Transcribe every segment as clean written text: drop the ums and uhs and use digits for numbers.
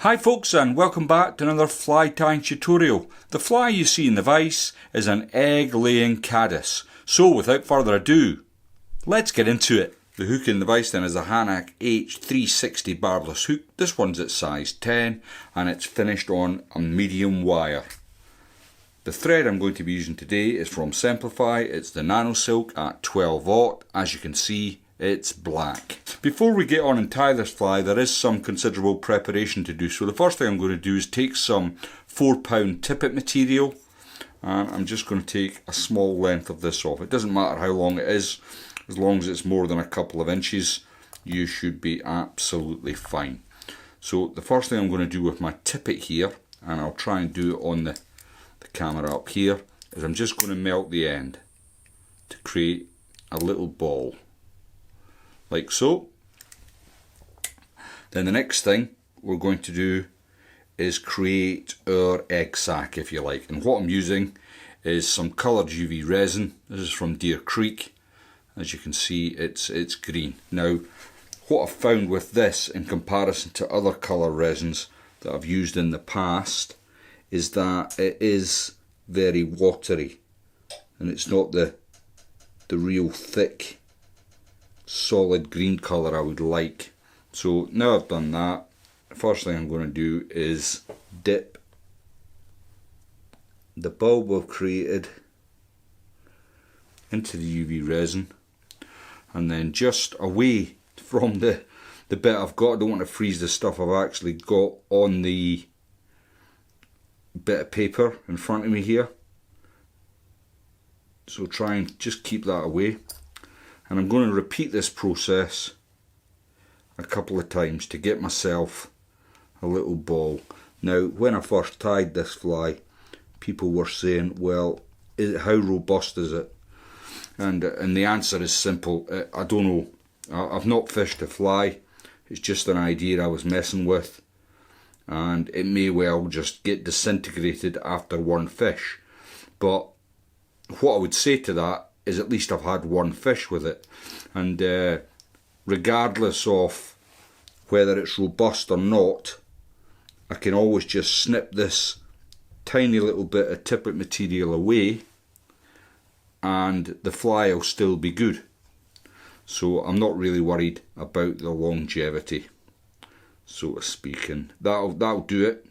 Hi folks, and welcome back to another fly tying tutorial. The fly you see in the vise is an egg laying caddis. So without further ado, let's get into it. The hook in the vise then is a Hanak H360 barbless hook. This one's at size 10 and it's finished on a medium wire. The thread I'm going to be using today is from Simplify. It's the Nano Silk at 12/0. As you can see, it's black. Before we get on and tie this fly, there is some considerable preparation to do. So the first thing I'm going to do is take some 4-pound tippet material, and I'm just going to take a small length of this off. It doesn't matter how long it is, as long as it's more than a couple of inches, you should be absolutely fine. So the first thing I'm going to do with my tippet here, and I'll try and do it on the camera up here, is I'm just going to melt the end to create a little ball, like so. Then the next thing we're going to do is create our egg sac, if you like. And what I'm using is some coloured UV resin. This is from Deer Creek. As you can see, it's green. Now, what I've found with this in comparison to other colour resins that I've used in the past is that it is very watery, and it's not the real thick solid green colour I would like. So now I've done that, the first thing I'm going to do is dip the bulb I've created into the UV resin, and then just away from the bit I've got, I don't want to freeze the stuff I've actually got on the bit of paper in front of me here, so try and just keep that away. And I'm going to repeat this process a couple of times to get myself a little ball. Now, when I first tied this fly, people were saying, well, how robust is it? And the answer is simple. I don't know. I've not fished a fly. It's just an idea I was messing with, and it may well just get disintegrated after one fish. But what I would say to that is at least I've had one fish with it, and regardless of whether it's robust or not, I can always just snip this tiny little bit of tippet material away and the fly will still be good. So I'm not really worried about the longevity, so to speak, and that'll do it.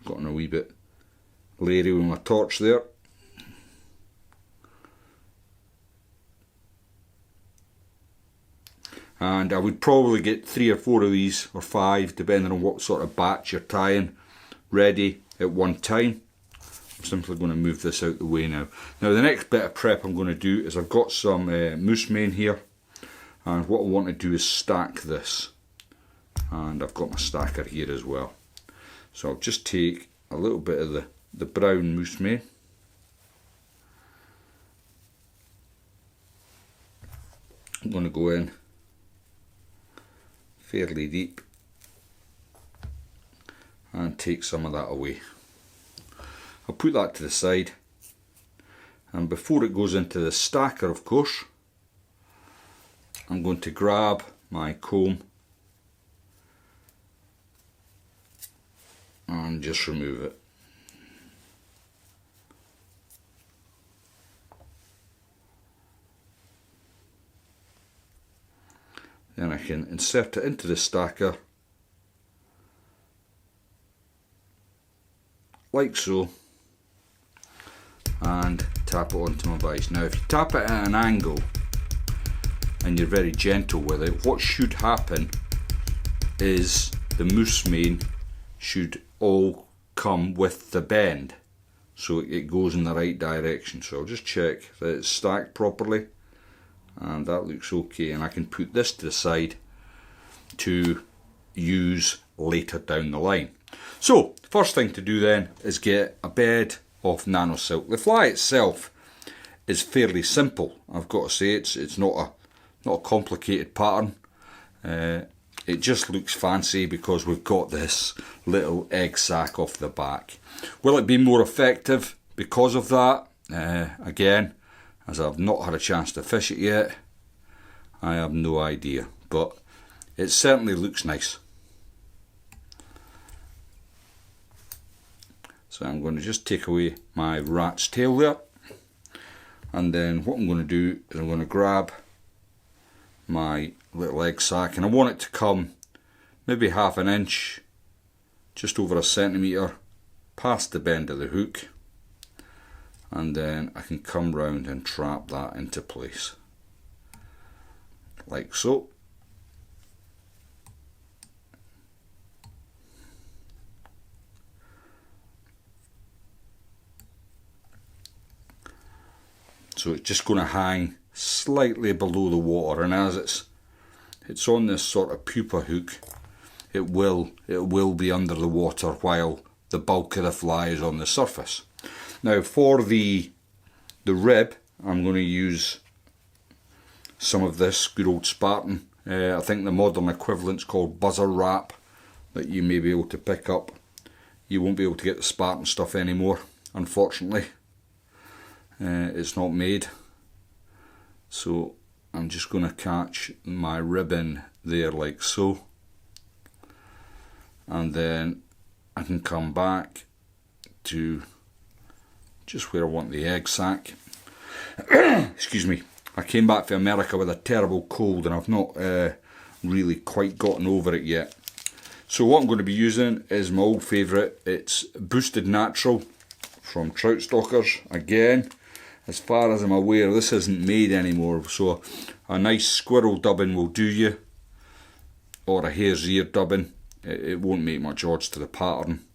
Gotten a wee bit leery with my torch there. And I would probably get 3 or 4 of these, or 5, depending on what sort of batch you're tying, ready at one time. I'm simply going to move this out the way now. Now the next bit of prep I'm going to do is I've got some moose mane here, and what I want to do is stack this. And I've got my stacker here as well. So I'll just take a little bit of the brown moose mane. I'm going to go in fairly deep and take some of that away. I'll put that to the side, and before it goes into the stacker, of course, I'm going to grab my comb and just remove it. Then I can insert it into the stacker, like so, and tap it onto my vise. Now if you tap it at an angle and you're very gentle with it, what should happen is the moose mane should all come with the bend, so it goes in the right direction. So I'll just check that it's stacked properly, and that looks okay, and I can put this to the side to use later down the line. So first thing to do then is get a bed of Nano Silk. The fly itself is fairly simple, I've got to say. It's not a complicated pattern. It just looks fancy because we've got this little egg sac off the back. Will it be more effective because of that? Again, as I've not had a chance to fish it yet, I have no idea. But it certainly looks nice. So I'm going to just take away my rat's tail there, and then what I'm going to do is I'm going to grab my little egg sac, and I want it to come maybe half an inch, just over a centimetre past the bend of the hook, and then I can come round and trap that into place like so. So it's just going to hang slightly below the water, and as it's on this sort of pupa hook, it will be under the water while the bulk of the fly is on the surface. Now for the rib, I'm going to use some of this good old Spartan. I think the modern equivalent's called buzzer wrap that you may be able to pick up. You won't be able to get the Spartan stuff anymore, unfortunately. It's not made. So I'm just going to catch my rib in there like so, and then I can come back to just where I want the egg sac. Excuse me, I came back to America with a terrible cold and I've not really quite gotten over it yet. So what I'm going to be using is my old favourite. It's Boosted Natural from Trout Stockers. Again, as far as I'm aware, this isn't made anymore, so a nice squirrel dubbing will do you, or a hare's ear dubbing. It won't make much odds to the pattern.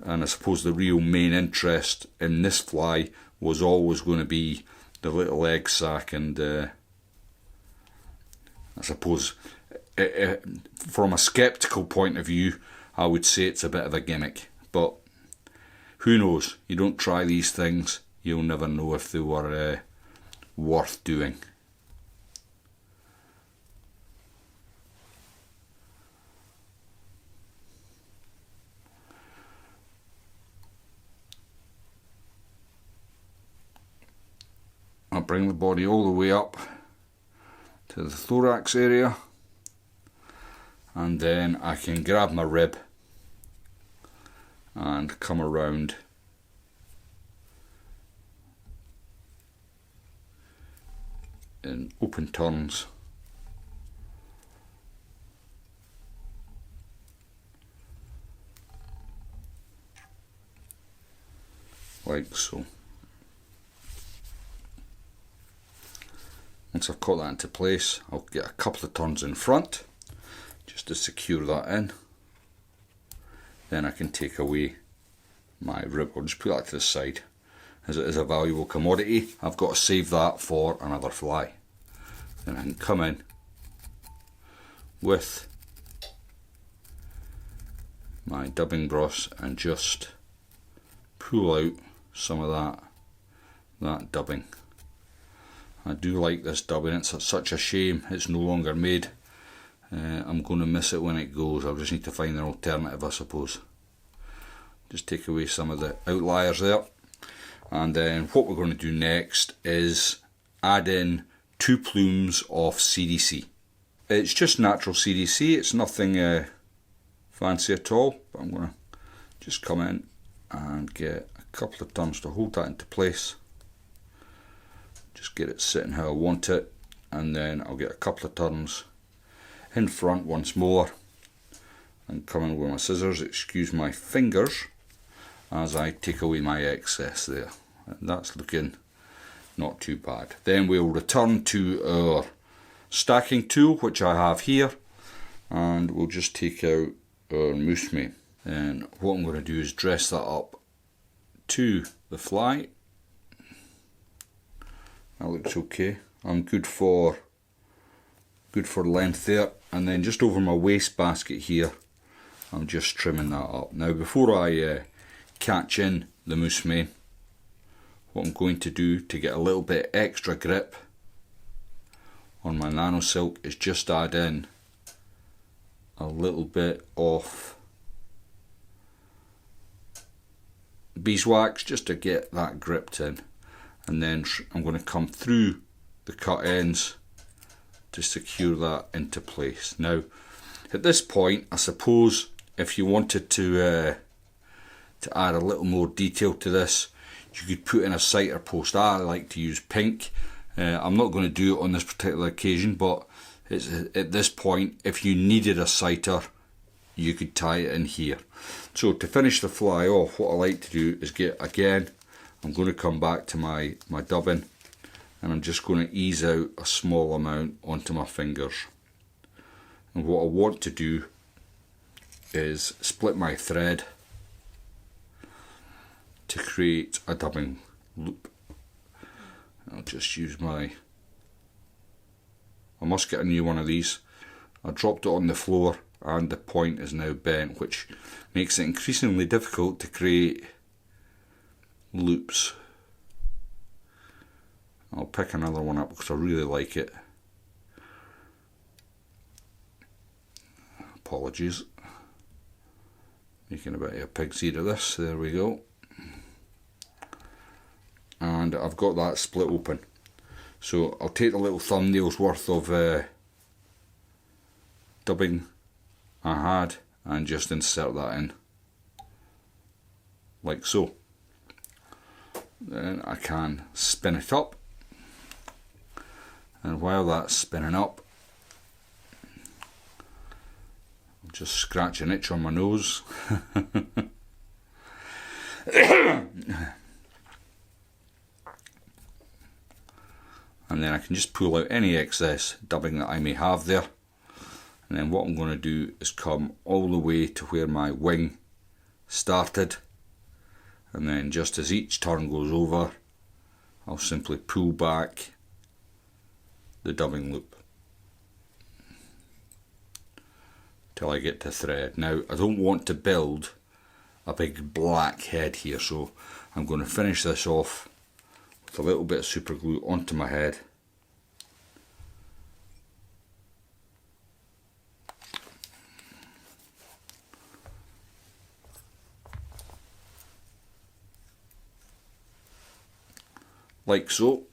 And I suppose the real main interest in this fly was always going to be the little egg sac, and I suppose from a sceptical point of view, I would say it's a bit of a gimmick, but who knows? You don't try these things, you'll never know if they were worth doing. I'll bring the body all the way up to the thorax area, and then I can grab my rib and come around in open turns like so. Once I've caught that into place, I'll get a couple of turns in front just to secure that in. Then I can take away my rib. I'll just put that to the side, as it is a valuable commodity. I've got to save that for another fly. Then I can come in with my dubbing brush and just pull out some of that dubbing. I do like this dubbing. It's such a shame it's no longer made. I'm going to miss it when it goes. I'll just need to find an alternative, I suppose. Just take away some of the outliers there. And then what we're going to do next is add in 2 plumes of CDC. It's just natural CDC, it's nothing fancy at all, but I'm going to just come in and get a couple of turns to hold that into place. Just get it sitting how I want it, and then I'll get a couple of turns in front once more and come in with my scissors. Excuse my fingers as I take away my excess there. And that's looking not too bad. Then we'll return to our stacking tool, which I have here, and we'll just take out our moose mane. And what I'm going to do is dress that up to the fly. That looks okay. I'm good for length there, and then just over my waste basket here, I'm just trimming that up. Now before I catch in the moose mane, what I'm going to do to get a little bit extra grip on my nano silk is just add in a little bit of beeswax just to get that gripped in, and then I'm going to come through the cut ends to secure that into place. Now at this point, I suppose if you wanted to add a little more detail to this, you could put in a sighter post. I like to use pink. I'm not going to do it on this particular occasion, but it's, at this point, if you needed a sighter, you could tie it in here. So to finish the fly off, what I like to do is I'm going to come back to my dubbing, and I'm just going to ease out a small amount onto my fingers. And what I want to do is split my thread to create a dubbing loop. I'll just use I must get a new one of these. I dropped it on the floor and the point is now bent, which makes it increasingly difficult to create loops. I'll pick another one up because I really like it. Apologies. Making a bit of a pig's ear of this. There we go. And I've got that split open. So I'll take the little thumbnail's worth of dubbing I had and just insert that in, like so. Then I can spin it up, and while that's spinning up, I'll just scratch an itch on my nose. And then I can just pull out any excess dubbing that I may have there. And then what I'm going to do is come all the way to where my wing started. And then just as each turn goes over, I'll simply pull back the dubbing loop till I get to thread. Now I don't want to build a big black head here, so I'm going to finish this off with a little bit of super glue onto my head. Like so.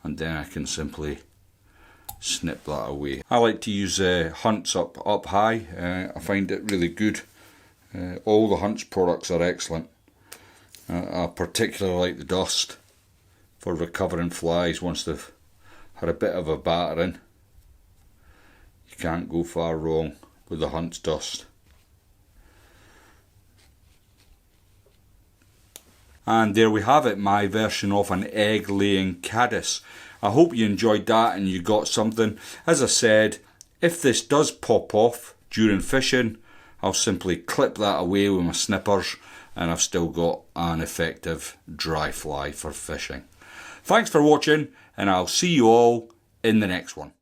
And then I can simply snip that away. I like to use Hunts up high. I find it really good. All the Hunts products are excellent. I particularly like the dust for recovering flies once they've had a bit of a battering. You can't go far wrong with the Hunts dust. And there we have it, my version of an egg laying caddis. I hope you enjoyed that and you got something. As I said, if this does pop off during fishing, I'll simply clip that away with my snippers and I've still got an effective dry fly for fishing. Thanks for watching, and I'll see you all in the next one.